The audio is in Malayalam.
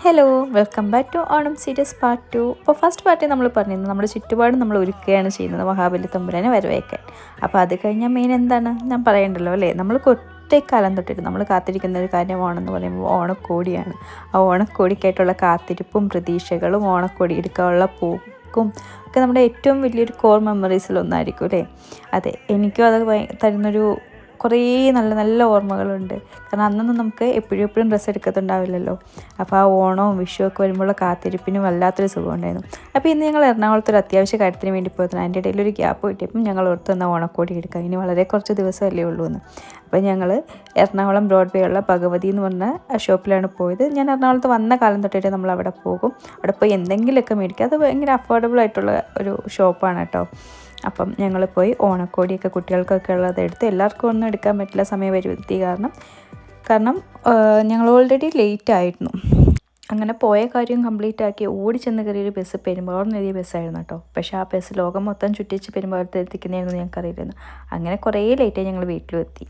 Hello, welcome back to Onam series part 2. അപ്പോൾ ഫസ്റ്റ് പാർട്ടിൽ നമ്മൾ പറഞ്ഞിരുന്നു നമ്മുടെ ചുറ്റുപാട് നമ്മൾ ഒരുക്കുകയാണ് ചെയ്യുന്നത് മഹാബലി തമ്പുരാനെ വരവേക്കാൻ. അപ്പോൾ അത് കഴിഞ്ഞാൽ മെയിൻ എന്താണ് ഞാൻ പറയണ്ടല്ലോ അല്ലേ, നമ്മൾ ഒറ്റക്കാലം തൊട്ടിട്ട് നമ്മൾ കാത്തിരിക്കുന്ന ഒരു കാര്യമാണെന്ന് പറയുമ്പോൾ ഓണക്കോടിയാണ്. ആ ഓണക്കോടിക്കായിട്ടുള്ള കാത്തിരിപ്പും പ്രതീക്ഷകളും ഓണക്കോടി എടുക്കാനുള്ള പോക്കും ഒക്കെ നമ്മുടെ ഏറ്റവും വലിയൊരു കോർ മെമ്മറീസിലൊന്നായിരിക്കും അല്ലേ. അതെ, എനിക്കും അത് തരുന്നൊരു കുറേ നല്ല നല്ല ഓർമ്മകളുണ്ട്. കാരണം അന്നൊന്നും നമുക്ക് എപ്പോഴും ഡ്രസ്സ് എടുക്കത്തുണ്ടാവില്ലല്ലോ. അപ്പോൾ ആ ഓണവും വിഷുവൊക്കെ വരുമ്പോഴുള്ള കാത്തിരിപ്പിന് വല്ലാത്തൊരു സുഖമുണ്ടായിരുന്നു. അപ്പോൾ ഇന്ന് ഞങ്ങൾ എറണാകുളത്തൊരു അത്യാവശ്യ കാര്യത്തിന് വേണ്ടി പോയതാണ്. അതിൻ്റെ ഇടയിൽ ഒരു ഗ്യാപ്പ് കിട്ടിയപ്പം ഞങ്ങൾ ഓർത്ത് വന്ന ഓണക്കോടി എടുക്കാം, ഇനി വളരെ കുറച്ച് ദിവസമല്ലേ ഉള്ളൂ എന്ന്. അപ്പോൾ ഞങ്ങൾ എറണാകുളം ബ്രോഡ്വേ ഉള്ള ഭഗവതി എന്ന് പറഞ്ഞ ഷോപ്പിലാണ് പോയത്. ഞാൻ എറണാകുളത്ത് വന്ന കാലം തൊട്ടിട്ട് നമ്മൾ അവിടെ പോകും. അവിടെ പോയി എന്തെങ്കിലുമൊക്കെ മേടിക്കുക. അത് ഭയങ്കര അഫോർഡബിൾ ആയിട്ടുള്ള ഒരു ഷോപ്പാണ് കേട്ടോ. അപ്പം ഞങ്ങൾ പോയി ഓണക്കോടിയൊക്കെ കുട്ടികൾക്കൊക്കെ ഉള്ളത് എടുത്ത്, എല്ലാവർക്കും ഒന്നും എടുക്കാൻ പറ്റില്ല സമയപരിധി കാരണം ഞങ്ങൾ ഓൾറെഡി ലേറ്റ് ആയിരുന്നു. അങ്ങനെ പോയ കാര്യം കംപ്ലീറ്റ് ആക്കി ഓടി ചെന്ന് കയറിയൊരു ബസ് പെരുമ്പാവൂരിനെതിയ ബസ്സായിരുന്നു കേട്ടോ. പക്ഷേ ആ ബസ് ലോകം മൊത്തം ചുറ്റിച്ച് പെരുമ്പാവൂരത്ത് എത്തിക്കുന്നതായിരുന്നു ഞങ്ങൾക്കറിയില്ലായിരുന്നു. അങ്ങനെ കുറേ ലേറ്റായി ഞങ്ങൾ വീട്ടിലും എത്തി.